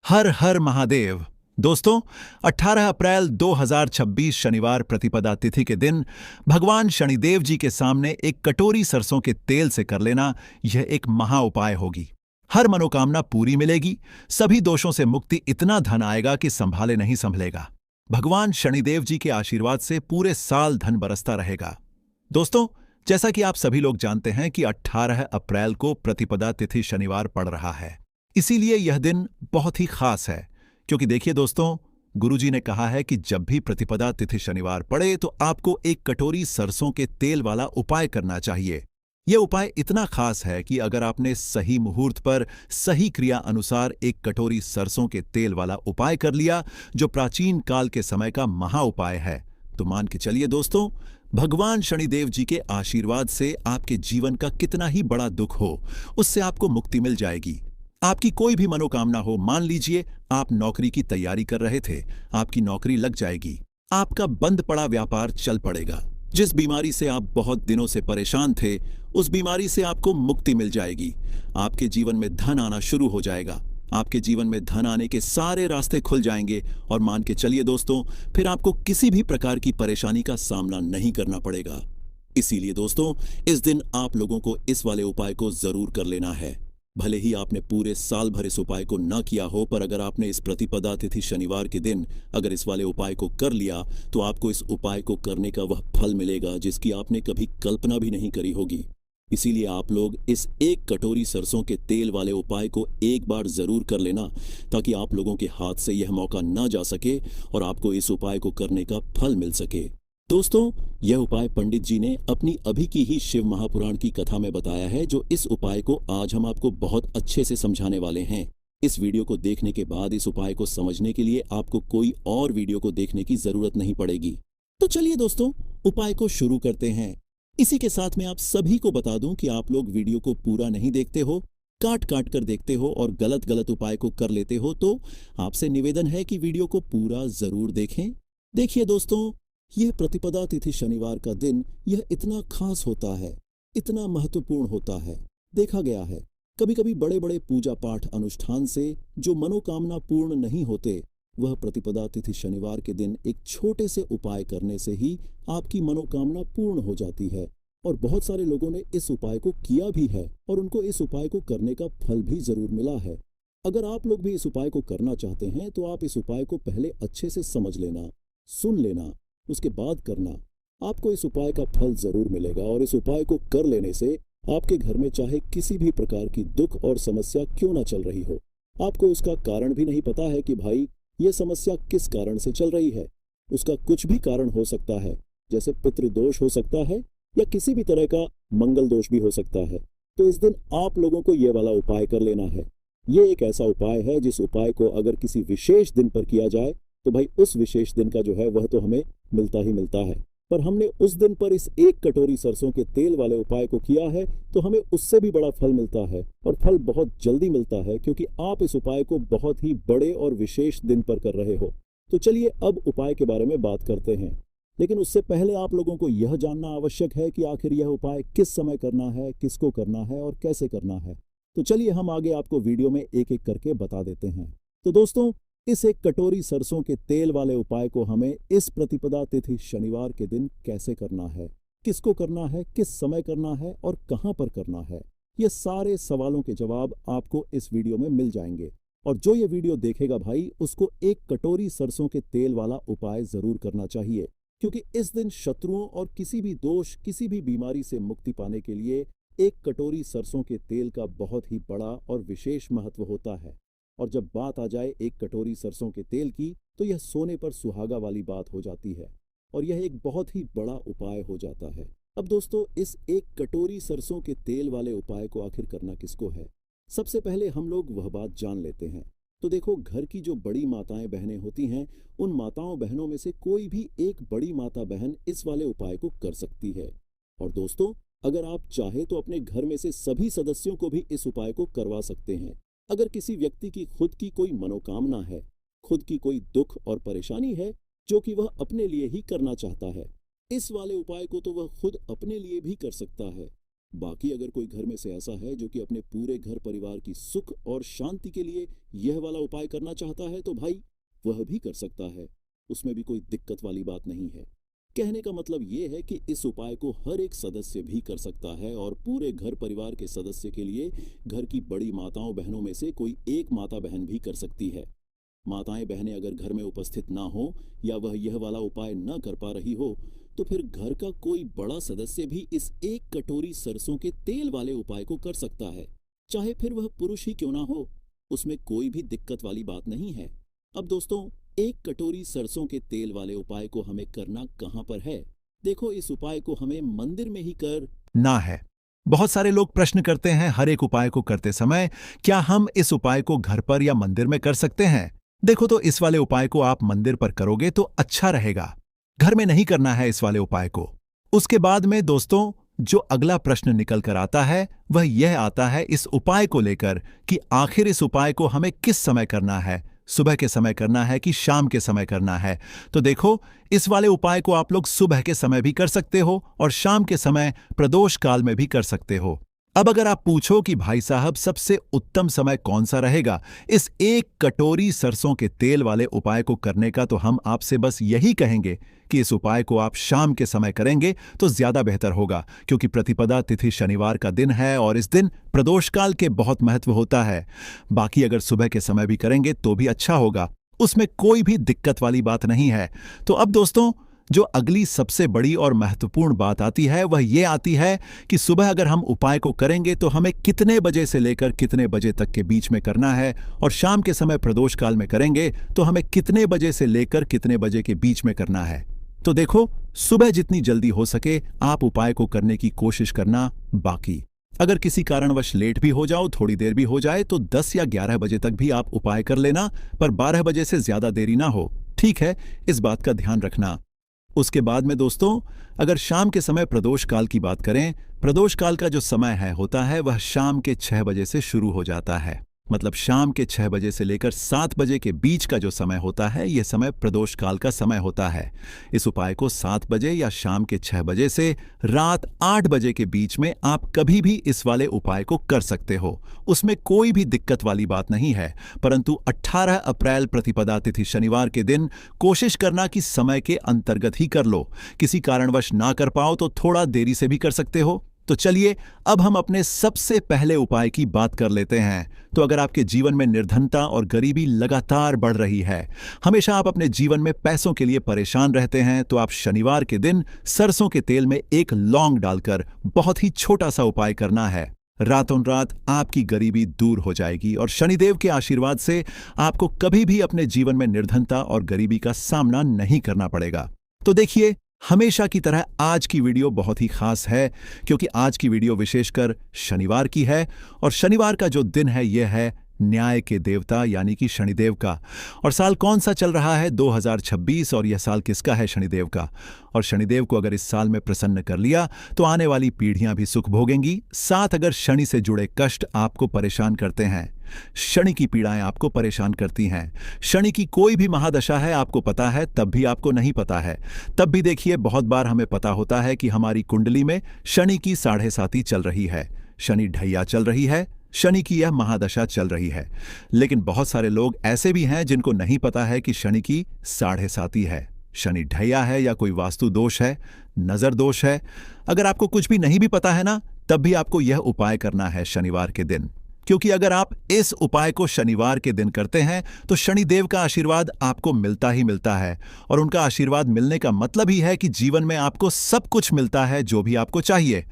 हर हर महादेव। दोस्तों, 18 अप्रैल 2026 शनिवार प्रतिपदा तिथि के दिन भगवान शनिदेव जी के सामने एक कटोरी सरसों के तेल से कर लेना यह एक महा उपाय होगी। हर मनोकामना पूरी मिलेगी, सभी दोषों से मुक्ति, इतना धन आएगा कि संभाले नहीं संभलेगा। भगवान शनिदेव जी के आशीर्वाद से पूरे साल धन बरसता रहेगा। दोस्तों, जैसा कि आप सभी लोग जानते हैं कि 18 अप्रैल को प्रतिपदा तिथि शनिवार पड़ रहा है, इसीलिए यह दिन बहुत ही खास है। क्योंकि देखिए दोस्तों, गुरुजी ने कहा है कि जब भी प्रतिपदा तिथि शनिवार पड़े तो आपको एक कटोरी सरसों के तेल वाला उपाय करना चाहिए। यह उपाय इतना खास है कि अगर आपने सही मुहूर्त पर सही क्रिया अनुसार एक कटोरी सरसों के तेल वाला उपाय कर लिया, जो प्राचीन काल के समय का महा उपाय है, तो मान के चलिए दोस्तों, भगवान शनिदेव जी के आशीर्वाद से आपके जीवन का कितना ही बड़ा दुख हो, उससे आपको मुक्ति मिल जाएगी। आपकी कोई भी मनोकामना हो, मान लीजिए आप नौकरी की तैयारी कर रहे थे, आपकी नौकरी लग जाएगी, आपका बंद पड़ा व्यापार चल पड़ेगा, जिस बीमारी से आप बहुत दिनों से परेशान थे, उस बीमारी से आपको मुक्ति मिल जाएगी। आपके जीवन में धन आना शुरू हो जाएगा, आपके जीवन में धन आने के सारे रास्ते खुल जाएंगे और मान के चलिए दोस्तों, फिर आपको किसी भी प्रकार की परेशानी का सामना नहीं करना पड़ेगा। इसीलिए दोस्तों, इस दिन आप लोगों को इस वाले उपाय को जरूर कर लेना है। भले ही आपने पूरे साल भर इस उपाय को न किया हो, पर अगर आपने इस प्रतिपदा तिथि शनिवार के दिन अगर इस वाले उपाय को कर लिया, तो आपको इस उपाय को करने का वह फल मिलेगा जिसकी आपने कभी कल्पना भी नहीं करी होगी। इसीलिए आप लोग इस एक कटोरी सरसों के तेल वाले उपाय को एक बार जरूर कर लेना, ताकि आप लोगों के हाथ से यह मौका न जा सके और आपको इस उपाय को करने का फल मिल सके। दोस्तों, यह उपाय पंडित जी ने अपनी अभी की ही शिव महापुराण की कथा में बताया है, जो इस उपाय को आज हम आपको बहुत अच्छे से समझाने वाले हैं। इस वीडियो को देखने के बाद इस उपाय को समझने के लिए आपको कोई और वीडियो को देखने की जरूरत नहीं पड़ेगी। तो चलिए दोस्तों, उपाय को शुरू करते हैं। इसी के साथ मैं आप सभी को बता दूं कि आप लोग वीडियो को पूरा नहीं देखते हो, काट काट कर देखते हो और गलत गलत उपाय को कर लेते हो, तो आपसे निवेदन है कि वीडियो को पूरा जरूर देखें। देखिए दोस्तों, यह प्रतिपदा तिथि शनिवार का दिन यह इतना खास होता है, इतना महत्वपूर्ण होता है। देखा गया है कभी कभी बड़े बड़े पूजा पाठ अनुष्ठान से जो मनोकामना पूर्ण नहीं होते, वह प्रतिपदा तिथि शनिवार के दिन एक छोटे से उपाय करने से ही आपकी मनोकामना पूर्ण हो जाती है। और बहुत सारे लोगों ने इस उपाय को किया भी है और उनको इस उपाय को करने का फल भी जरूर मिला है। अगर आप लोग भी इस उपाय को करना चाहते हैं तो आप इस उपाय को पहले अच्छे से समझ लेना, सुन लेना, उसके बाद करना। आपको इस उपाय का फल जरूर मिलेगा और इस उपाय को कर लेने से आपके घर में चाहे किसी भी प्रकार की दुख और समस्या क्यों ना चल रही हो, आपको उसका कारण भी नहीं पता है कि भाई ये समस्या किस कारण से चल रही है। उसका कुछ भी कारण हो सकता है, जैसे पितृदोष हो सकता है या किसी भी तरह का मंगल दोष भी हो सकता है। तो इस दिन आप लोगों को ये वाला उपाय कर लेना है। ये एक ऐसा उपाय है जिस उपाय को अगर किसी विशेष दिन पर किया जाए तो भाई उस विशेष दिन का जो है वह तो हमें मिलता ही मिलता है। पर हमने उस दिन पर इस एक कटोरी सरसों के तेल वाले उपाय को किया है तो हमें उससे भी बड़ा फल मिलता है, और फल बहुत जल्दी मिलता है, क्योंकि आप इस उपाय को बहुत ही बड़े और विशेष दिन पर कर रहे हो। तो चलिए अब उपाय के बारे में बात करते हैं, लेकिन उससे पहले आप लोगों को यह जानना आवश्यक है कि आखिर यह उपाय किस समय करना है, किसको करना है और कैसे करना है। तो चलिए हम आगे आपको वीडियो में एक एक करके बता देते हैं। तो दोस्तों, इस एक कटोरी सरसों के तेल वाले उपाय को हमें इस प्रतिपदा तिथि शनिवार के दिन कैसे करना है, किसको करना है, किस समय करना है और कहां पर करना है, ये सारे सवालों के जवाब आपको इस वीडियो में मिल जाएंगे। और जो ये वीडियो देखेगा भाई, उसको एक कटोरी सरसों के तेल वाला उपाय जरूर करना चाहिए, क्योंकि इस दिन शत्रुओं और किसी भी दोष, किसी भी बीमारी से मुक्ति पाने के लिए एक कटोरी सरसों के तेल का बहुत ही बड़ा और विशेष महत्व होता है। और जब बात आ जाए एक कटोरी सरसों के तेल की, तो यह सोने पर सुहागा वाली बात हो जाती है और यह एक बहुत ही बड़ा उपाय हो जाता है। अब दोस्तों, इस एक कटोरी सरसों के तेल वाले उपाय को आखिर करना किसको है, सबसे पहले हम लोग वह बात जान लेते हैं। तो देखो, घर की जो बड़ी माताएं बहनें होती हैं, उन माताओं बहनों में से कोई भी एक बड़ी माता बहन इस वाले उपाय को कर सकती है। और दोस्तों, अगर आप चाहे तो अपने घर में से सभी सदस्यों को भी इस उपाय को करवा सकते हैं। अगर किसी व्यक्ति की खुद की कोई मनोकामना है, खुद की कोई दुख और परेशानी है जो कि वह अपने लिए ही करना चाहता है, इस वाले उपाय को तो वह खुद अपने लिए भी कर सकता है। बाकी अगर कोई घर में से ऐसा है जो कि अपने पूरे घर परिवार की सुख और शांति के लिए यह वाला उपाय करना चाहता है तो भाई वह भी कर सकता है। उसमें भी कोई दिक्कत वाली बात नहीं है। कहने का मतलब ये है कि इस उपाय को हर एक सदस्य भी कर सकता है और पूरे घर परिवार के सदस्य के लिए घर की बड़ी माताओं बहनों में से कोई एक माता बहन भी कर सकती है। माताएं बहनें अगर घर में उपस्थित ना हो या वह यह वाला उपाय न कर पा रही हो तो फिर घर का कोई बड़ा सदस्य भी इस एक कटोरी सरसों के तेल वाले उपाय को कर सकता है, चाहे फिर वह पुरुष ही क्यों ना हो। उसमें कोई भी दिक्कत वाली बात नहीं है। अब दोस्तों, एक कटोरी सरसों के तेल वाले उपाय को हमें करना कहाँ पर है? देखो, इस उपाय को हमें मंदिर में ही कर ना है। बहुत सारे लोग प्रश्न करते हैं हर एक उपाय को करते समय, क्या हम इस उपाय को घर पर या मंदिर में कर सकते हैं? देखो, तो इस वाले उपाय को आप मंदिर पर करोगे तो अच्छा रहेगा। घर में नहीं करना है इस वाले उपाय को। उसके बाद में दोस्तों, जो अगला प्रश्न निकल कर आता है वह यह आता है इस उपाय को लेकर कि आखिर इस उपाय को हमें किस समय करना है, सुबह के समय करना है कि शाम के समय करना है। तो देखो, इस वाले उपाय को आप लोग सुबह के समय भी कर सकते हो और शाम के समय प्रदोष काल में भी कर सकते हो। अब अगर आप पूछो कि भाई साहब सबसे उत्तम समय कौन सा रहेगा इस एक कटोरी सरसों के तेल वाले उपाय को करने का, तो हम आपसे बस यही कहेंगे कि इस उपाय को आप शाम के समय करेंगे तो ज्यादा बेहतर होगा, क्योंकि प्रतिपदा तिथि शनिवार का दिन है और इस दिन प्रदोष काल के बहुत महत्व होता है। बाकी अगर सुबह के समय भी करेंगे तो भी अच्छा होगा, उसमें कोई भी दिक्कत वाली बात नहीं है। तो अब दोस्तों, जो अगली सबसे बड़ी और महत्वपूर्ण बात आती है वह ये आती है कि सुबह अगर हम उपाय को करेंगे तो हमें कितने बजे से लेकर कितने बजे तक के बीच में करना है, और शाम के समय प्रदोष काल में करेंगे तो हमें कितने बजे से लेकर कितने बजे के बीच में करना है। तो देखो, सुबह जितनी जल्दी हो सके आप उपाय को करने की कोशिश करना। बाकी अगर किसी कारणवश लेट भी हो जाओ, थोड़ी देर भी हो जाए, तो 10 या 11 बजे तक भी आप उपाय कर लेना, पर 12 बजे से ज्यादा देरी ना हो, ठीक है? इस बात का ध्यान रखना। उसके बाद में दोस्तों, अगर शाम के समय प्रदोष काल की बात करें, प्रदोष काल का जो समय है होता है वह शाम के 6 बजे से शुरू हो जाता है। मतलब शाम के 6 बजे से लेकर 7 बजे के बीच का जो समय होता है यह समय प्रदोष काल का समय होता है। इस उपाय को 7 बजे या शाम के 6 बजे से रात 8 बजे के बीच में आप कभी भी इस वाले उपाय को कर सकते हो, उसमें कोई भी दिक्कत वाली बात नहीं है। परंतु 18 अप्रैल प्रतिपदा तिथि शनिवार के दिन कोशिश करना कि समय के अंतर्गत ही कर लो। किसी कारणवश ना कर पाओ तो थोड़ा देरी से भी कर सकते हो। तो चलिए, अब हम अपने सबसे पहले उपाय की बात कर लेते हैं। तो अगर आपके जीवन में निर्धनता और गरीबी लगातार बढ़ रही है, हमेशा आप अपने जीवन में पैसों के लिए परेशान रहते हैं, तो आप शनिवार के दिन सरसों के तेल में एक लौंग डालकर बहुत ही छोटा सा उपाय करना है। रातों रात आपकी गरीबी दूर हो जाएगी और शनिदेव के आशीर्वाद से आपको कभी भी अपने जीवन में निर्धनता और गरीबी का सामना नहीं करना पड़ेगा। तो देखिए, हमेशा की तरह आज की वीडियो बहुत ही खास है, क्योंकि आज की वीडियो विशेषकर शनिवार की है और शनिवार का जो दिन है यह है न्याय के देवता यानी कि शनिदेव का। और साल कौन सा चल रहा है? 2026। और यह साल किसका है? शनिदेव का। और शनिदेव को अगर इस साल में प्रसन्न कर लिया तो आने वाली पीढ़ियां भी सुख भोगेंगी। साथ अगर शनि से जुड़े कष्ट आपको परेशान करते हैं, शनि की पीड़ाएं आपको परेशान करती हैं, शनि की कोई भी महादशा है आपको पता है तब भी आपको नहीं पता है, तब भी देखिए बहुत बार हमें पता होता है कि हमारी कुंडली में शनि की 7.5 चल रही है, शनि ढैया चल रही है, शनि की यह महादशा चल रही है। लेकिन बहुत सारे लोग ऐसे भी हैं जिनको नहीं पता है कि शनि की 7.5 है, शनि ढैया है या कोई वास्तु दोष है, नजर दोष है। अगर आपको कुछ भी नहीं भी पता है ना, तब भी आपको यह उपाय करना है शनिवार के दिन, क्योंकि अगर आप इस उपाय को शनिवार के दिन करते हैं तो शनिदेव का आशीर्वाद आपको मिलता ही मिलता है। और उनका आशीर्वाद मिलने का मतलब ही है कि जीवन में आपको सब कुछ मिलता है जो भी आपको चाहिए।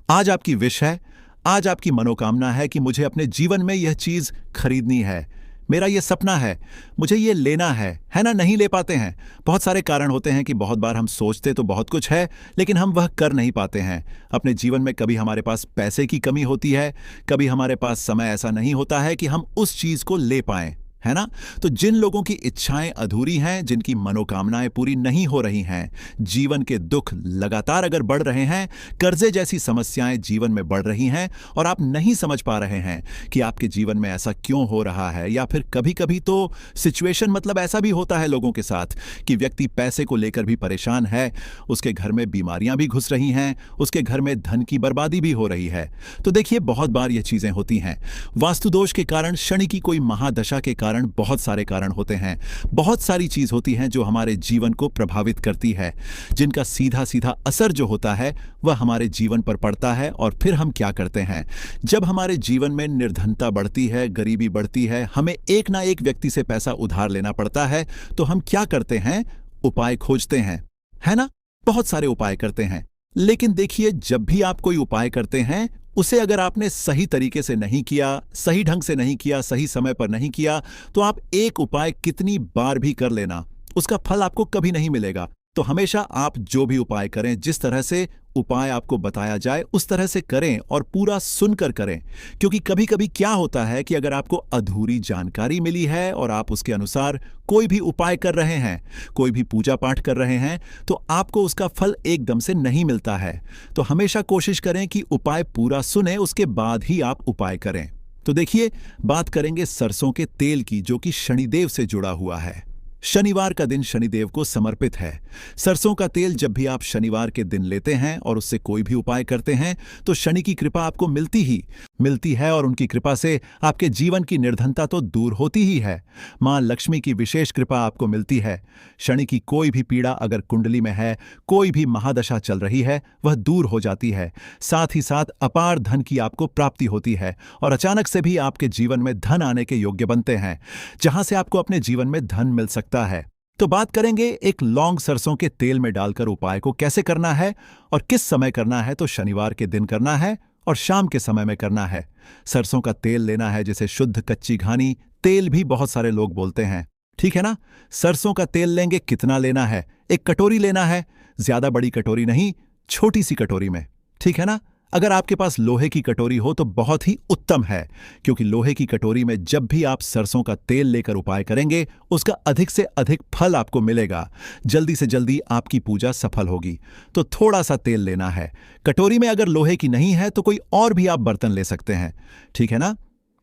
आज आपकी विश है, आज आपकी मनोकामना है कि मुझे अपने जीवन में यह चीज खरीदनी है, मेरा ये सपना है, मुझे ये लेना है ना? नहीं ले पाते हैं। बहुत सारे कारण होते हैं कि बहुत बार हम सोचते तो बहुत कुछ है लेकिन हम वह कर नहीं पाते हैं अपने जीवन में। कभी हमारे पास पैसे की कमी होती है, कभी हमारे पास समय ऐसा नहीं होता है कि हम उस चीज को ले पाएं, है ना? तो जिन लोगों की इच्छाएं अधूरी हैं, जिनकी मनोकामनाएं पूरी नहीं हो रही हैं, जीवन के दुख लगातार अगर बढ़ रहे हैं, कर्जे जैसी समस्याएं जीवन में बढ़ रही हैं और आप नहीं समझ पा रहे हैं कि आपके जीवन में ऐसा क्यों हो रहा है, या फिर कभी-कभी तो सिचुएशन मतलब ऐसा भी होता है लोगों के साथ कि व्यक्ति पैसे को लेकर भी परेशान है, उसके घर में बीमारियां भी घुस रही हैं, उसके घर में धन की बर्बादी भी हो रही है। तो देखिए, बहुत बार ये चीजें होती हैं। वास्तु दोष के कारण, शनि की कोई महादशा के कारण बहुत सारे कारण होते हैं। बहुत सारी चीज होती हैं जो हमारे जीवन को प्रभावित करती है, जिनका सीधा सीधा असर जो होता है वह हमारे जीवन पर पड़ता है। और फिर हम क्या करते हैं? जब हमारे जीवन में निर्धनता बढ़ती है, गरीबी बढ़ती है, हमें एक ना एक व्यक्ति से पैसा उधार लेना पड़ता है, तो हम क्या करते हैं? उपाय खोजते हैं, है ना? बहुत सारे उपाय करते हैं। लेकिन देखिए, जब भी आप कोई उपाय करते हैं, उसे अगर आपने सही तरीके से नहीं किया, सही ढंग से नहीं किया, सही समय पर नहीं किया, तो आप एक उपाय कितनी बार भी कर लेना, उसका फल आपको कभी नहीं मिलेगा। तो हमेशा आप जो भी उपाय करें, जिस तरह से उपाय आपको बताया जाए उस तरह से करें और पूरा सुनकर करें। क्योंकि कभी कभी क्या होता है कि अगर आपको अधूरी जानकारी मिली है और आप उसके अनुसार कोई भी उपाय कर रहे हैं, कोई भी पूजा पाठ कर रहे हैं, तो आपको उसका फल एकदम से नहीं मिलता है। तो हमेशा कोशिश करें कि उपाय पूरा सुने, उसके बाद ही आप उपाय करें। तो देखिए, बात करेंगे सरसों के तेल की, जो कि शनिदेव से जुड़ा हुआ है। शनिवार का दिन शनिदेव को समर्पित है। सरसों का तेल जब भी आप शनिवार के दिन लेते हैं और उससे कोई भी उपाय करते हैं, तो शनि की कृपा आपको मिलती है और उनकी कृपा से आपके जीवन की निर्धनता तो दूर होती ही है। मां लक्ष्मी की विशेष कृपा आपको मिलती है। शनि की कोई भी पीड़ा अगर कुंडली में है, कोई भी महादशा चल रही है, वह दूर हो जाती है। साथ ही साथ अपार धन की आपको प्राप्ति होती है और अचानक से भी आपके जीवन में धन आने के योग्य बनते हैं, जहां से आपको अपने जीवन में धन मिल सकता है। तो बात करेंगे एक लौंग सरसों के तेल में डालकर उपाय को कैसे करना है और किस समय करना है। तो शनिवार के दिन करना है और शाम के समय में करना है। सरसों का तेल लेना है, जिसे शुद्ध कच्ची घानी तेल भी बहुत सारे लोग बोलते हैं, ठीक है ना? सरसों का तेल लेंगे, कितना लेना है? एक कटोरी लेना है, ज्यादा बड़ी कटोरी नहीं, छोटी सी कटोरी में, ठीक है ना? अगर आपके पास लोहे की कटोरी हो तो बहुत ही उत्तम है, क्योंकि लोहे की कटोरी में जब भी आप सरसों का तेल लेकर उपाय करेंगे, उसका अधिक से अधिक फल आपको मिलेगा। जल्दी से जल्दी आपकी पूजा सफल होगी। तो थोड़ा सा तेल लेना है। कटोरी में अगर लोहे की नहीं है तो कोई और भी आप बर्तन ले सकते हैं, ठीक है ना?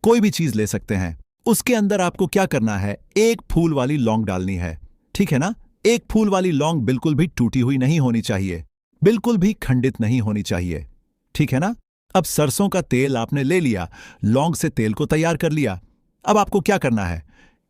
कोई भी चीज ले सकते हैं। उसके अंदर आपको क्या करना है? एक फूल वाली लौंग डालनी है, ठीक है ना? एक फूल वाली लौंग बिल्कुल भी टूटी हुई नहीं होनी चाहिए, बिल्कुल भी खंडित नहीं होनी चाहिए, ठीक है ना? अब सरसों का तेल आपने ले लिया, लौंग से तेल को तैयार कर लिया। अब आपको क्या करना है?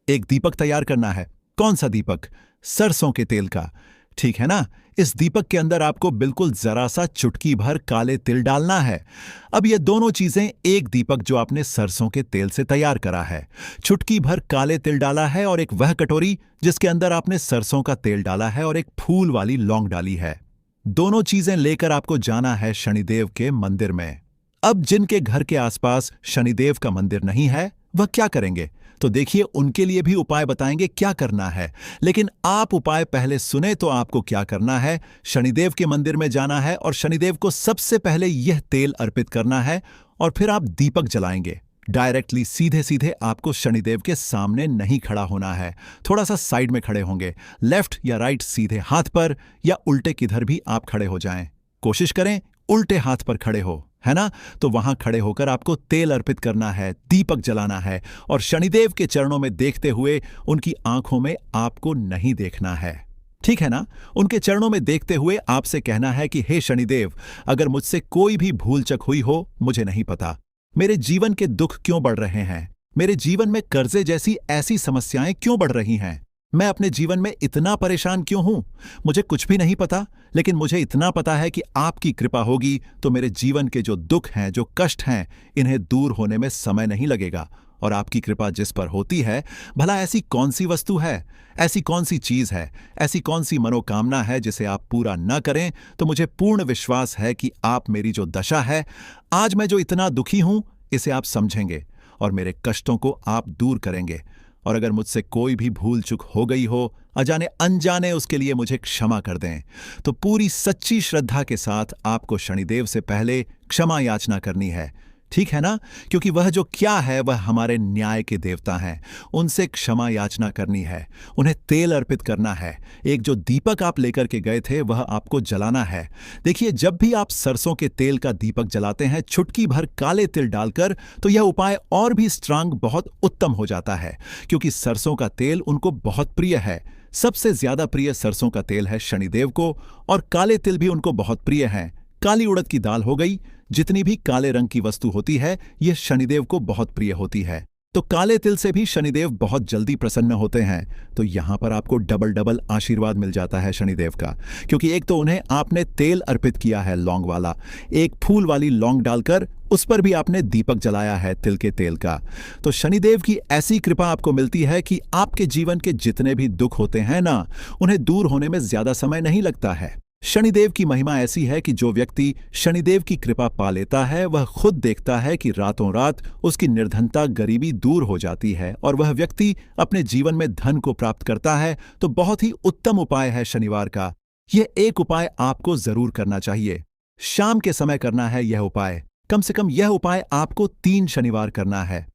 एक दीपक तैयार करना है। कौन सा दीपक? सरसों के तेल का, ठीक है ना? इस दीपक के अंदर आपको बिल्कुल जरा सा चुटकी भर काले तिल डालना है। अब ये दोनों चीजें, एक दीपक जो आपने सरसों के तेल से तैयार करा है, चुटकी भर काले तिल डाला है, और एक वह कटोरी जिसके अंदर आपने सरसों का तेल डाला है और एक फूल वाली लौंग डाली है। दोनों चीजें लेकर आपको जाना है शनिदेव के मंदिर में। अब जिनके घर के आसपास शनिदेव का मंदिर नहीं है, वह क्या करेंगे? तो देखिए, उनके लिए भी उपाय बताएंगे क्या करना है। लेकिन आप उपाय पहले सुने तो आपको क्या करना है? शनिदेव के मंदिर में जाना है और शनिदेव को सबसे पहले यह तेल अर्पित करना है, और फिर आप दीपक जलाएंगे। डायरेक्टली सीधे सीधे आपको शनिदेव के सामने नहीं खड़ा होना है, थोड़ा सा साइड में खड़े होंगे, लेफ्ट या राइट सीधे हाथ पर, या उल्टे किधर भी आप खड़े हो जाएं। कोशिश करें उल्टे हाथ पर खड़े हो, है ना? तो वहां खड़े होकर आपको तेल अर्पित करना है, दीपक जलाना है, और शनिदेव के चरणों में देखते हुए उनकी आंखों में आपको नहीं देखना है, ठीक है ना? उनके चरणों में देखते हुए आपसे कहना है कि हे शनिदेव, अगर मुझसे कोई भी भूल चक हुई हो, मुझे नहीं पता। मेरे जीवन के दुख क्यों बढ़ रहे हैं? मेरे जीवन में कर्जे जैसी ऐसी समस्याएं क्यों बढ़ रही हैं? मैं अपने जीवन में इतना परेशान क्यों हूं? मुझे कुछ भी नहीं पता, लेकिन मुझे इतना पता है कि आपकी कृपा होगी तो मेरे जीवन के जो दुख हैं, जो कष्ट हैं, इन्हें दूर होने में समय नहीं लगेगा। और आपकी कृपा जिस पर होती है, भला ऐसी कौन सी वस्तु है, ऐसी कौन सी चीज है, ऐसी कौन सी मनोकामना है जिसे आप पूरा न करें? तो मुझे पूर्ण विश्वास है कि आप मेरी जो दशा है, आज मैं जो इतना दुखी हूं, इसे आप समझेंगे और मेरे कष्टों को आप दूर करेंगे। और अगर मुझसे कोई भी भूल चूक हो गई हो, अजाने अनजाने, उसके लिए मुझे क्षमा कर दें। तो पूरी सच्ची श्रद्धा के साथ आपको शनिदेव से पहले क्षमा याचना करनी है, ठीक है ना? क्योंकि वह जो क्या है वह हमारे न्याय के देवता हैं। उनसे क्षमा याचना करनी है, उन्हें तेल अर्पित करना है। एक जो दीपक आप लेकर के गए थे वह आपको जलाना है। देखिए, जब भी आप सरसों के तेल का दीपक जलाते हैं चुटकी भर काले तिल डालकर, तो यह उपाय और भी स्ट्रांग, बहुत उत्तम हो जाता है, क्योंकि सरसों का तेल उनको बहुत प्रिय है। सबसे ज्यादा प्रिय सरसों का तेल है शनिदेव को, और काले तिल भी उनको बहुत प्रिय हैं। काली उड़द की दाल हो गई, जितनी भी काले रंग की वस्तु होती है यह शनिदेव को बहुत प्रिय होती है। तो काले तिल से भी शनिदेव बहुत जल्दी प्रसन्न होते हैं। तो यहां पर आपको डबल डबल आशीर्वाद मिल जाता है शनिदेव का, क्योंकि एक तो उन्हें आपने तेल अर्पित किया है लौंग वाला, एक फूल वाली लौंग डालकर उस पर भी आपने दीपक जलाया है तिल के तेल का। तो शनिदेव की ऐसी कृपा आपको मिलती है कि आपके जीवन के जितने भी दुख होते हैं ना, उन्हें दूर होने में ज्यादा समय नहीं लगता है। शनिदेव की महिमा ऐसी है कि जो व्यक्ति शनिदेव की कृपा पा लेता है वह खुद देखता है कि रातों रात उसकी निर्धनता, गरीबी दूर हो जाती है और वह व्यक्ति अपने जीवन में धन को प्राप्त करता है। तो बहुत ही उत्तम उपाय है शनिवार का। यह एक उपाय आपको जरूर करना चाहिए। शाम के समय करना है यह उपाय। कम से कम यह उपाय आपको 3 शनिवार करना है।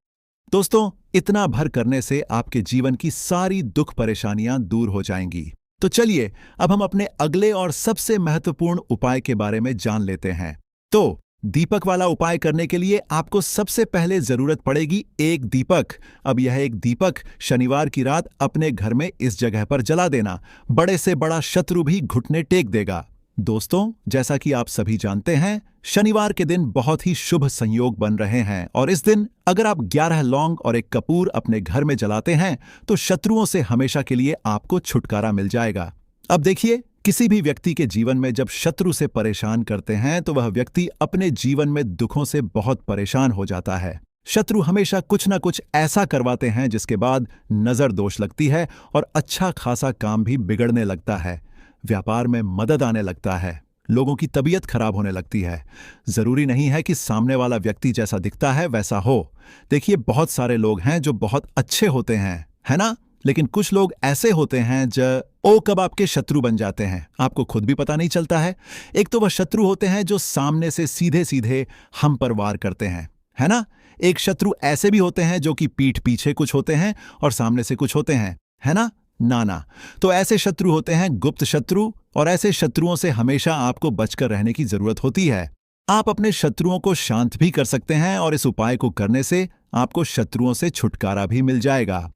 दोस्तों, इतना भर करने से आपके जीवन की सारी दुख परेशानियां दूर हो जाएंगी। तो चलिए अब हम अपने अगले और सबसे महत्वपूर्ण उपाय के बारे में जान लेते हैं। तो दीपक वाला उपाय करने के लिए आपको सबसे पहले जरूरत पड़ेगी एक दीपक। अब यह एक दीपक शनिवार की रात अपने घर में इस जगह पर जला देना। बड़े से बड़ा शत्रु भी घुटने टेक देगा। दोस्तों, जैसा कि आप सभी जानते हैं, शनिवार के दिन बहुत ही शुभ संयोग बन रहे हैं और इस दिन अगर आप 11 लौंग और एक कपूर अपने घर में जलाते हैं तो शत्रुओं से हमेशा के लिए आपको छुटकारा मिल जाएगा। अब देखिए, किसी भी व्यक्ति के जीवन में जब शत्रु से परेशान करते हैं तो वह व्यक्ति अपने जीवन में दुखों से बहुत परेशान हो जाता है। शत्रु हमेशा कुछ ना कुछ ऐसा करवाते हैं जिसके बाद नजर दोष लगती है और अच्छा खासा काम भी बिगड़ने लगता है। व्यापार में मदद आने लगता है, लोगों की तबीयत खराब होने लगती है। जरूरी नहीं है कि सामने वाला व्यक्ति जैसा दिखता है वैसा हो। देखिए, बहुत सारे लोग हैं जो बहुत अच्छे होते हैं, है ना? लेकिन कुछ लोग ऐसे होते हैं जो कब आपके शत्रु बन जाते हैं आपको खुद भी पता नहीं चलता है। एक तो वह शत्रु होते हैं जो सामने से सीधे सीधे हम पर वार करते हैं, है ना? एक शत्रु ऐसे भी होते हैं जो कि पीठ पीछे कुछ होते हैं और सामने से कुछ होते हैं, है ना? ना। तो ऐसे शत्रु होते हैं गुप्त शत्रु, और ऐसे शत्रुओं से हमेशा आपको बचकर रहने की जरूरत होती है। आप अपने शत्रुओं को शांत भी कर सकते हैं और इस उपाय को करने से आपको शत्रुओं से छुटकारा भी मिल जाएगा।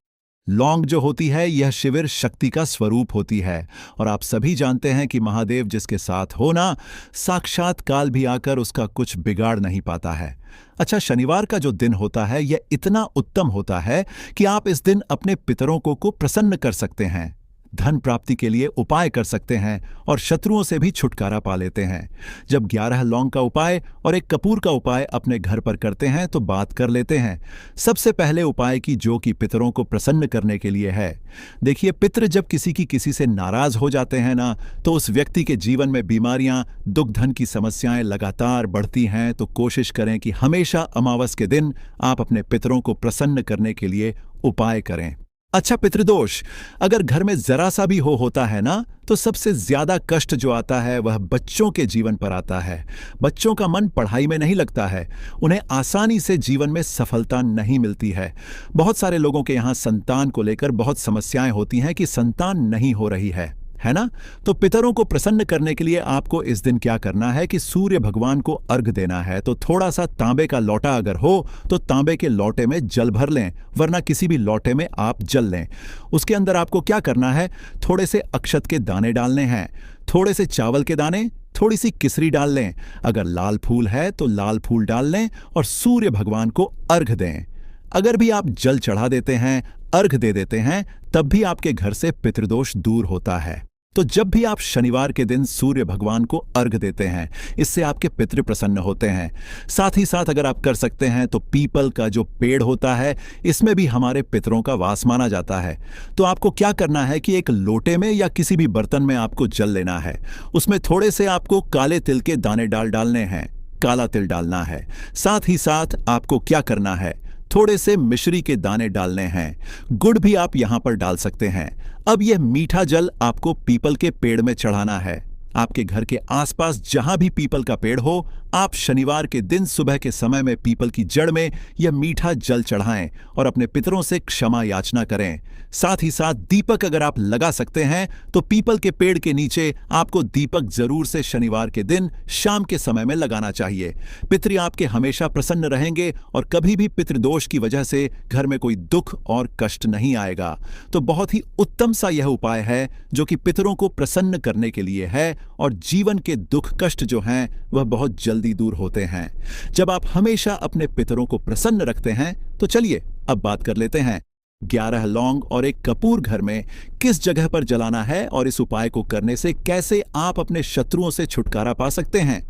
लौंग जो होती है यह शिविर शक्ति का स्वरूप होती है और आप सभी जानते हैं कि महादेव जिसके साथ हो ना, साक्षात काल भी आकर उसका कुछ बिगाड़ नहीं पाता है। अच्छा, शनिवार का जो दिन होता है यह इतना उत्तम होता है कि आप इस दिन अपने पितरों को प्रसन्न कर सकते हैं, धन प्राप्ति के लिए उपाय कर सकते हैं और शत्रुओं से भी छुटकारा पा लेते हैं। जब 11 लौंग का उपाय और एक कपूर का उपाय अपने घर पर करते हैं तो बात कर लेते हैं सबसे पहले उपाय की, जो कि पितरों को प्रसन्न करने के लिए है। देखिए, पितृ जब किसी से नाराज हो जाते हैं ना, तो उस व्यक्ति के जीवन में बीमारियां, दुख, धन की समस्याएं लगातार बढ़ती हैं। तो कोशिश करें कि हमेशा अमावस के दिन आप अपने पितरों को प्रसन्न करने के लिए उपाय करें। अच्छा, पितृदोष अगर घर में जरा सा भी होता है ना, तो सबसे ज्यादा कष्ट जो आता है वह बच्चों के जीवन पर आता है। बच्चों का मन पढ़ाई में नहीं लगता है, उन्हें आसानी से जीवन में सफलता नहीं मिलती है। बहुत सारे लोगों के यहाँ संतान को लेकर बहुत समस्याएं होती हैं कि संतान नहीं हो रही है ना? तो पितरों को प्रसन्न करने के लिए आपको इस दिन क्या करना है कि सूर्य भगवान को अर्घ देना है। तो थोड़ा सा तांबे का लोटा अगर हो तो तांबे के लोटे में जल भर लें, वरना किसी भी लोटे में आप जल लें। उसके अंदर आपको क्या करना है, थोड़े से अक्षत के दाने डालने हैं, थोड़े से चावल के दाने, थोड़ी सी किसरी डाल लें। अगर लाल फूल है तो लाल फूल डाल लें और सूर्य भगवान को अर्घ दें। अगर भी आप जल चढ़ा देते हैं, अर्घ दे देते हैं, तब भी आपके घर से पितृदोष दूर होता है। तो जब भी आप शनिवार के दिन सूर्य भगवान को अर्घ देते हैं, इससे आपके पितृ प्रसन्न होते हैं। साथ ही साथ अगर आप कर सकते हैं तो पीपल का जो पेड़ होता है, इसमें भी हमारे पितरों का वास माना जाता है। तो आपको क्या करना है कि एक लोटे में या किसी भी बर्तन में आपको जल लेना है। उसमें थोड़े से आपको काले तिल के दाने डालने हैं, काला तिल डालना है। साथ ही साथ आपको क्या करना है, थोड़े से मिश्री के दाने डालने हैं। गुड़ भी आप यहां पर डाल सकते हैं। अब यह मीठा जल आपको पीपल के पेड़ में चढ़ाना है। आपके घर के आसपास जहां भी पीपल का पेड़ हो, आप शनिवार के दिन सुबह के समय में पीपल की जड़ में यह मीठा जल चढ़ाएं और अपने पितरों से क्षमा याचना करें। साथ ही साथ दीपक अगर आप लगा सकते हैं तो पीपल के पेड़ के नीचे आपको दीपक जरूर से शनिवार के दिन शाम के समय में लगाना चाहिए। पितृ आपके हमेशा प्रसन्न रहेंगे और कभी भी पितृदोष की वजह से घर में कोई दुख और कष्ट नहीं आएगा। तो बहुत ही उत्तम सा यह उपाय है जो कि पितरों को प्रसन्न करने के लिए है और जीवन के दुख कष्ट जो हैं वह बहुत जल्दी दूर होते हैं जब आप हमेशा अपने पितरों को प्रसन्न रखते हैं। तो चलिए अब बात कर लेते हैं 11 लौंग और एक कपूर घर में किस जगह पर जलाना है और इस उपाय को करने से कैसे आप अपने शत्रुओं से छुटकारा पा सकते हैं।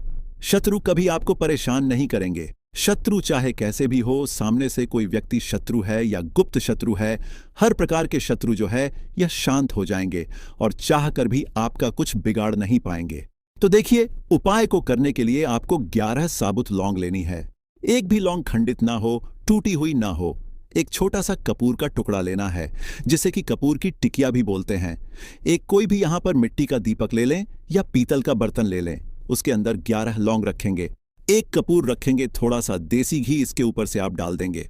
शत्रु कभी आपको परेशान नहीं करेंगे। शत्रु चाहे कैसे भी हो, सामने से कोई व्यक्ति शत्रु है या गुप्त शत्रु है, हर प्रकार के शत्रु जो है यह शांत हो जाएंगे और चाह कर भी आपका कुछ बिगाड़ नहीं पाएंगे। तो देखिए, उपाय को करने के लिए आपको 11 साबुत लौंग लेनी है। एक भी लौंग खंडित ना हो, टूटी हुई ना हो। एक छोटा सा कपूर का टुकड़ा लेना है जिसे कि कपूर की टिकिया भी बोलते हैं। एक कोई भी यहां पर मिट्टी का दीपक ले लें या पीतल का बर्तन ले लें। उसके अंदर 11 लौंग रखेंगे, एक कपूर रखेंगे, थोड़ा सा देसी घी इसके ऊपर से आप डाल देंगे।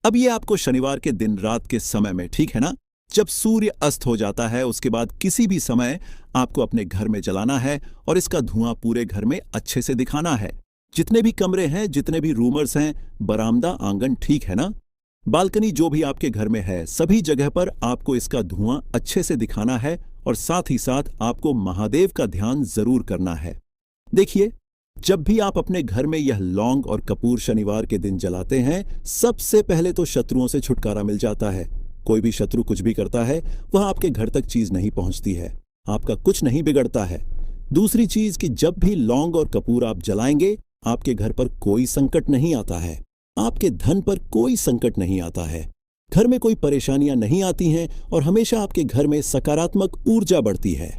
अब ये आपको शनिवार के दिन रात के समय में, ठीक है ना, जब सूर्य अस्त हो जाता है उसके बाद किसी भी समय आपको अपने घर में जलाना है और इसका धुआं पूरे घर में अच्छे से दिखाना है। जितने भी कमरे हैं, जितने भी रूमर्स हैं, बरामदा, आंगन, ठीक है ना, बालकनी जो भी आपके घर में है, सभी जगह पर आपको इसका धुआं अच्छे से दिखाना है और साथ ही साथ आपको महादेव का ध्यान जरूर करना है। देखिए, जब भी आप अपने घर में यह लौंग और कपूर शनिवार के दिन जलाते हैं, सबसे पहले तो शत्रुओं से छुटकारा मिल जाता है। कोई भी शत्रु कुछ भी करता है वह आपके घर तक चीज नहीं पहुंचती है, आपका कुछ नहीं बिगड़ता है। दूसरी चीज कि जब भी लौंग और कपूर आप जलाएंगे, आपके घर पर कोई संकट नहीं आता है, आपके धन पर कोई संकट नहीं आता है, घर में कोई परेशानियां नहीं आती हैं और हमेशा आपके घर में सकारात्मक ऊर्जा बढ़ती है,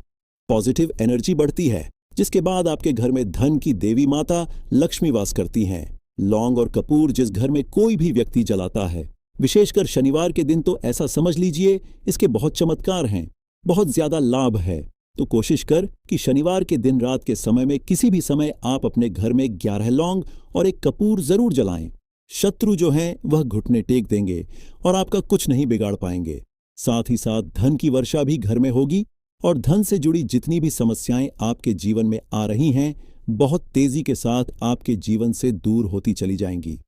पॉजिटिव एनर्जी बढ़ती है, जिसके बाद आपके घर में धन की देवी माता लक्ष्मी वास करती हैं। लौंग और कपूर जिस घर में कोई भी व्यक्ति जलाता है, विशेषकर शनिवार के दिन, तो ऐसा समझ लीजिए इसके बहुत चमत्कार हैं, बहुत ज्यादा लाभ है। तो कोशिश कर कि शनिवार के दिन रात के समय में किसी भी समय आप अपने घर में 11 लौंग और एक कपूर जरूर जलाएं। शत्रु जो हैं वह घुटने टेक देंगे और आपका कुछ नहीं बिगाड़ पाएंगे। साथ ही साथ धन की वर्षा भी घर में होगी और धन से जुड़ी जितनी भी समस्याएं आपके जीवन में आ रही हैं, बहुत तेजी के साथ आपके जीवन से दूर होती चली जाएंगी।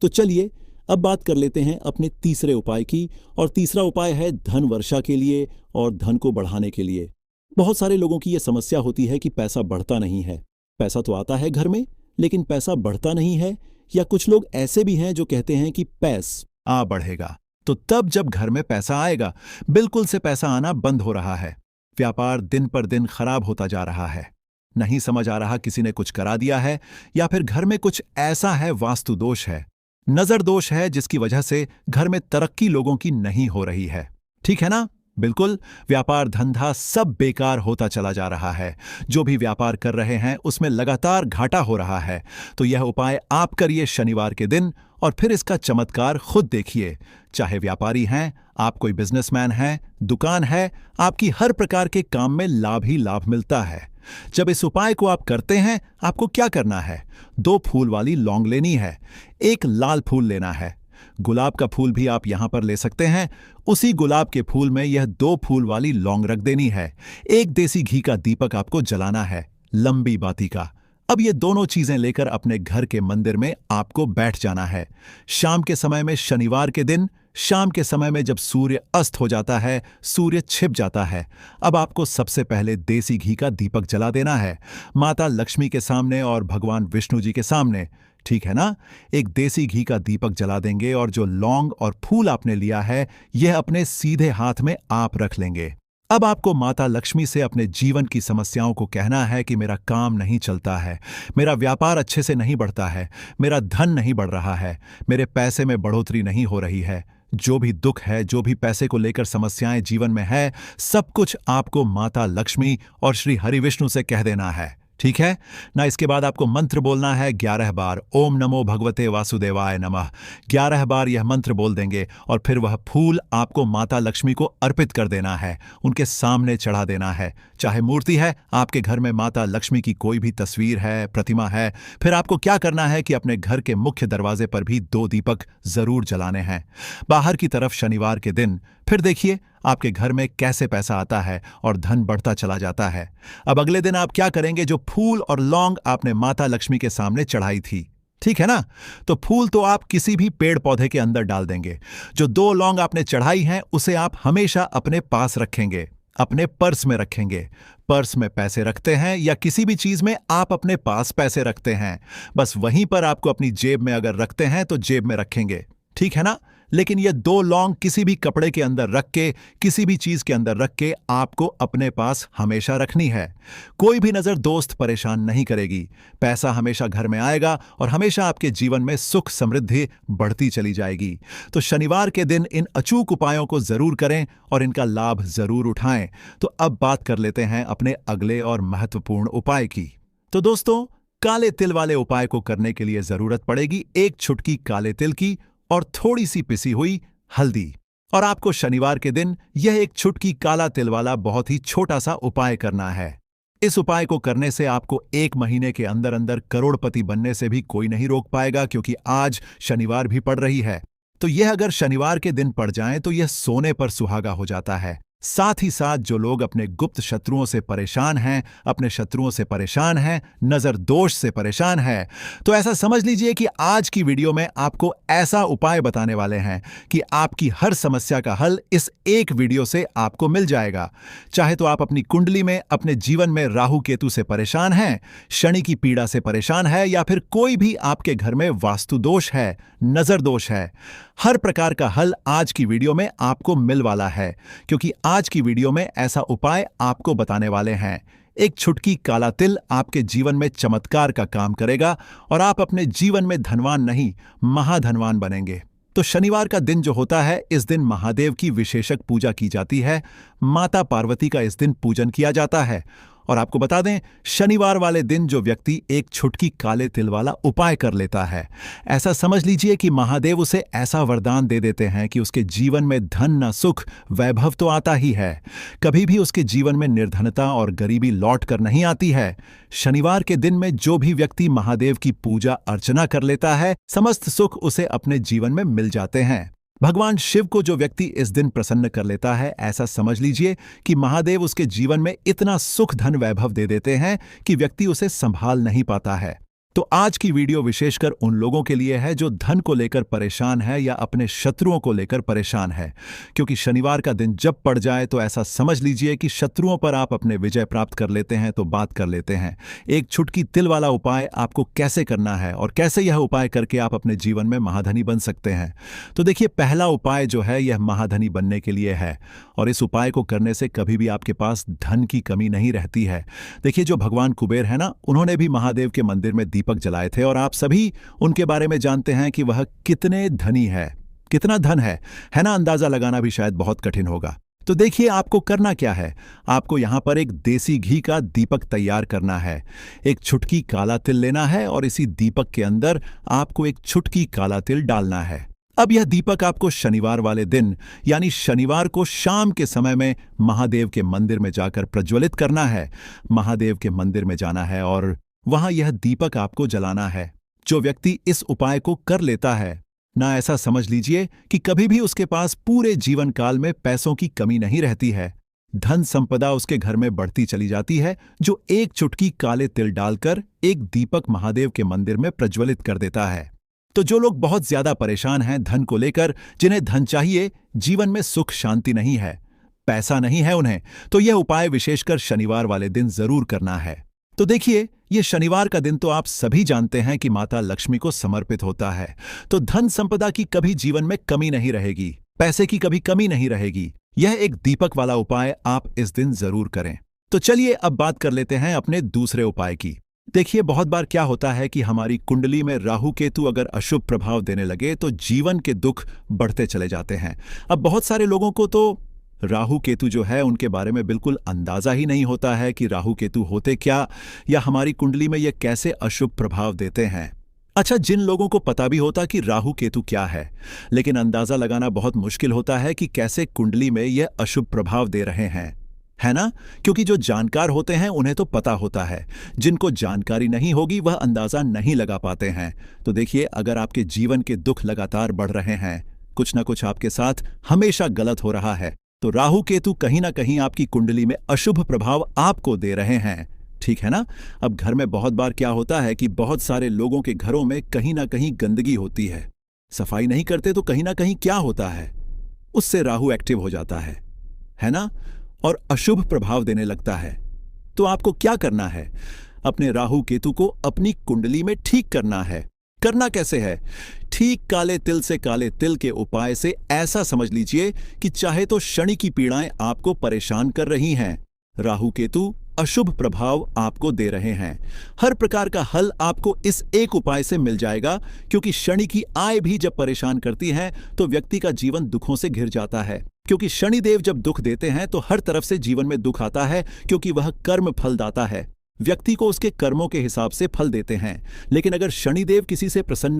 तो चलिए अब बात कर लेते हैं अपने तीसरे उपाय की, और तीसरा उपाय है धन वर्षा के लिए और धन को बढ़ाने के लिए। बहुत सारे लोगों की यह समस्या होती है कि पैसा बढ़ता नहीं है। पैसा तो आता है घर में लेकिन पैसा बढ़ता नहीं है, या कुछ लोग ऐसे भी हैं जो कहते हैं कि पैसा बढ़ेगा तो तब जब घर में पैसा आएगा। बिल्कुल से पैसा आना बंद हो रहा है, व्यापार दिन पर दिन खराब होता जा रहा है। नहीं समझ आ रहा किसी ने कुछ करा दिया है या फिर घर में कुछ ऐसा है, वास्तु दोष है, नजर दोष है, जिसकी वजह से घर में तरक्की लोगों की नहीं हो रही है। ठीक है ना, बिल्कुल व्यापार धंधा सब बेकार होता चला जा रहा है। जो भी व्यापार कर रहे हैं उसमें लगातार घाटा हो रहा है। तो यह उपाय आप करिए शनिवार के दिन और फिर इसका चमत्कार खुद देखिए। चाहे व्यापारी हैं, आप कोई बिजनेसमैन हैं, दुकान है, आपकी हर प्रकार के काम में लाभ ही लाभ मिलता है। जब इस उपाय को आप करते हैं, आपको क्या करना है, 2 फूल वाली लौंग लेनी है, एक लाल फूल लेना है, गुलाब का फूल भी आप यहां पर ले सकते हैं। उसी गुलाब के फूल में यह 2 फूल वाली लौंग रख देनी है। एक देसी घी का दीपक आपको जलाना है, लंबी बाती का। अब ये दोनों चीजें लेकर अपने घर के मंदिर में आपको बैठ जाना है। शाम के समय में, शनिवार के दिन शाम के समय में जब सूर्य अस्त हो जाता है, सूर्य छिप जाता है, अब आपको सबसे पहले देसी घी का दीपक जला देना है, माता लक्ष्मी के सामने और भगवान विष्णु जी के सामने। ठीक है ना, एक देसी घी का दीपक जला देंगे और जो लौंग और फूल आपने लिया है, यह अपने सीधे हाथ में आप रख लेंगे। अब आपको माता लक्ष्मी से अपने जीवन की समस्याओं को कहना है कि मेरा काम नहीं चलता है, मेरा व्यापार अच्छे से नहीं बढ़ता है, मेरा धन नहीं बढ़ रहा है, मेरे पैसे में बढ़ोतरी नहीं हो रही है। जो भी दुख है, जो भी पैसे को लेकर समस्याएं जीवन में है, सब कुछ आपको माता लक्ष्मी और श्री हरि विष्णु से कह देना है। ठीक है ना। इसके बाद आपको मंत्र बोलना है 11 बार, ओम नमो भगवते वासुदेवाय नमः। 11 बार यह मंत्र बोल देंगे और फिर वह फूल आपको माता लक्ष्मी को अर्पित कर देना है, उनके सामने चढ़ा देना है। चाहे मूर्ति है, आपके घर में माता लक्ष्मी की कोई भी तस्वीर है, प्रतिमा है, फिर आपको क्या करना है कि अपने घर के मुख्य दरवाजे पर भी 2 दीपक जरूर जलाने हैं। बाहर की तरफ शनिवार के दिन फिर देखिए आपके घर में कैसे पैसा आता है और धन बढ़ता चला जाता है। अब अगले दिन आप क्या करेंगे, जो फूल और लौंग आपने माता लक्ष्मी के सामने चढ़ाई थी, ठीक है ना, तो फूल तो आप किसी भी पेड़ पौधे के अंदर डाल देंगे। जो 2 लौंग आपने चढ़ाई हैं उसे आप हमेशा अपने पास रखेंगे, अपने पर्स में रखेंगे। पर्स में पैसे रखते हैं या किसी भी चीज में आप अपने पास पैसे रखते हैं, बस वहीं पर आपको अपनी जेब में अगर रखते हैं तो जेब में रखेंगे, ठीक है ना। लेकिन ये 2 लौंग किसी भी कपड़े के अंदर रख के, किसी भी चीज के अंदर रख के आपको अपने पास हमेशा रखनी है। कोई भी नजर दोस्त परेशान नहीं करेगी, पैसा हमेशा घर में आएगा और हमेशा आपके जीवन में सुख समृद्धि बढ़ती चली जाएगी। तो शनिवार के दिन इन अचूक उपायों को जरूर करें और इनका लाभ जरूर उठाएं। तो अब बात कर लेते हैं अपने अगले और महत्वपूर्ण उपाय की। तो दोस्तों, काले तिल वाले उपाय को करने के लिए जरूरत पड़ेगी 1 चुटकी काले तिल की और थोड़ी सी पिसी हुई हल्दी। और आपको शनिवार के दिन यह 1 चुटकी काला तिल वाला बहुत ही छोटा सा उपाय करना है। इस उपाय को करने से आपको 1 महीने के अंदर अंदर करोड़पति बनने से भी कोई नहीं रोक पाएगा, क्योंकि आज शनिवार भी पड़ रही है। तो यह अगर शनिवार के दिन पड़ जाए तो यह सोने पर सुहागा हो जाता है। साथ ही साथ जो लोग अपने गुप्त शत्रुओं से परेशान हैं, अपने शत्रुओं से परेशान हैं, नजर दोष से परेशान हैं, तो ऐसा समझ लीजिए कि आज की वीडियो में आपको ऐसा उपाय बताने वाले हैं कि आपकी हर समस्या का हल इस एक वीडियो से आपको मिल जाएगा। चाहे तो आप अपनी कुंडली में, अपने जीवन में राहु केतु से परेशान हैं, शनि की पीड़ा से परेशान है, या फिर कोई भी आपके घर में वास्तु दोष है, नजर दोष है, हर प्रकार का हल आज की वीडियो में आपको मिल वाला है। क्योंकि आज की वीडियो में ऐसा उपाय आपको बताने वाले हैं। 1 चुटकी काला तिल आपके जीवन में चमत्कार का काम करेगा और आप अपने जीवन में धनवान नहीं, महाधनवान बनेंगे। तो शनिवार का दिन जो होता है, इस दिन महादेव की विशेषक पूजा की जाती है। माता पार्वती का इस दिन पूजन किया जाता है। और आपको बता दें, शनिवार वाले दिन जो व्यक्ति 1 चुटकी काले तिल वाला उपाय कर लेता है, ऐसा समझ लीजिए कि महादेव उसे ऐसा वरदान दे देते हैं कि उसके जीवन में धन न सुख वैभव तो आता ही है, कभी भी उसके जीवन में निर्धनता और गरीबी लौट कर नहीं आती है। शनिवार के दिन में जो भी व्यक्ति महादेव की पूजा अर्चना कर लेता है, समस्त सुख उसे अपने जीवन में मिल जाते हैं। भगवान शिव को जो व्यक्ति इस दिन प्रसन्न कर लेता है, ऐसा समझ लीजिए कि महादेव उसके जीवन में इतना सुख धन वैभव दे देते हैं कि व्यक्ति उसे संभाल नहीं पाता है। तो आज की वीडियो विशेषकर उन लोगों के लिए है जो धन को लेकर परेशान है या अपने शत्रुओं को लेकर परेशान है। क्योंकि शनिवार का दिन जब पड़ जाए तो ऐसा समझ लीजिए कि शत्रुओं पर आप अपने विजय प्राप्त कर लेते हैं। तो बात कर लेते हैं 1 चुटकी तिल वाला उपाय आपको कैसे करना है और कैसे यह उपाय करके आप अपने जीवन में महाधनी बन सकते हैं। तो देखिए, पहला उपाय जो है यह महाधनी बनने के लिए है और इस उपाय को करने से कभी भी आपके पास धन की कमी नहीं रहती है। देखिए, जो भगवान कुबेर है ना, उन्होंने भी महादेव के मंदिर में दीपक जलाए थे और आप सभी उनके बारे में जानते हैं कि वह कितने धनी है, कितना धन है ना। अंदाजा लगाना भी शायद बहुत कठिन होगा। तो देखिए, आपको करना क्या है। आपको यहां पर एक देसी घी का दीपक तैयार करना है। 1 चुटकी काला तिल लेना है और इसी दीपक के अंदर आपको 1 चुटकी काला तिल डालना है। अब यह दीपक आपको शनिवार वाले दिन, यानी शनिवार को शाम के समय में महादेव के मंदिर में जाकर प्रज्वलित करना है। महादेव के मंदिर में जाना है और वहां यह दीपक आपको जलाना है। जो व्यक्ति इस उपाय को कर लेता है ना, ऐसा समझ लीजिए कि कभी भी उसके पास पूरे जीवन काल में पैसों की कमी नहीं रहती है। धन संपदा उसके घर में बढ़ती चली जाती है, जो 1 चुटकी काले तिल डालकर एक दीपक महादेव के मंदिर में प्रज्वलित कर देता है। तो जो लोग बहुत ज्यादा परेशान हैं धन को लेकर, जिन्हें धन चाहिए, जीवन में सुख शांति नहीं है, पैसा नहीं है उन्हें, तो यह उपाय विशेषकर शनिवार वाले दिन जरूर करना है। तो देखिए, ये शनिवार का दिन तो आप सभी जानते हैं कि माता लक्ष्मी को समर्पित होता है। तो धन संपदा की कभी जीवन में कमी नहीं रहेगी, पैसे की कभी कमी नहीं रहेगी। यह एक दीपक वाला उपाय आप इस दिन जरूर करें। तो चलिए अब बात कर लेते हैं अपने दूसरे उपाय की। देखिए, बहुत बार क्या होता है कि हमारी कुंडली में राहु केतु अगर अशुभ प्रभाव देने लगे तो जीवन के दुख बढ़ते चले जाते हैं। अब बहुत सारे लोगों को तो राहु केतु जो है उनके बारे में बिल्कुल अंदाजा ही नहीं होता है कि राहु केतु होते क्या या हमारी कुंडली में ये कैसे अशुभ प्रभाव देते हैं। अच्छा, जिन लोगों को पता भी होता कि राहु केतु क्या है, लेकिन अंदाजा लगाना बहुत मुश्किल होता है कि कैसे कुंडली में ये अशुभ प्रभाव दे रहे हैं, है ना? क्योंकि जो जानकार होते हैं उन्हें तो पता होता है, जिनको जानकारी नहीं होगी वह अंदाजा नहीं लगा पाते हैं। तो देखिए, अगर आपके जीवन के दुख लगातार बढ़ रहे हैं, कुछ ना कुछ आपके साथ हमेशा गलत हो रहा है, तो राहु केतु कहीं ना कहीं आपकी कुंडली में अशुभ प्रभाव आपको दे रहे हैं। ठीक है ना? अब घर में बहुत बार क्या होता है कि बहुत सारे लोगों के घरों में कहीं ना कहीं गंदगी होती है, सफाई नहीं करते तो कहीं ना कहीं क्या होता है, उससे राहु एक्टिव हो जाता है ना? और अशुभ प्रभाव देने लगता है। तो आपको क्या करना है? अपने राहु केतु को अपनी कुंडली में ठीक करना है। करना कैसे है? ठीक काले तिल से काले तिल के उपाय से ऐसा समझ लीजिए कि चाहे तो शनि की पीड़ाएं आपको परेशान कर रही हैं, राहु केतु अशुभ प्रभाव आपको दे रहे हैं, हर प्रकार का हल आपको इस एक उपाय से मिल जाएगा। क्योंकि शनि की आय भी जब परेशान करती है तो व्यक्ति का जीवन दुखों से घिर जाता है। क्योंकि शनिदेव जब दुख देते हैं तो हर तरफ से जीवन में दुख आता है, क्योंकि वह कर्म फलदाता है, व्यक्ति को उसके कर्मों के हिसाब से फल देते हैं। लेकिन अगर शनिदेव किसी से प्रसन्न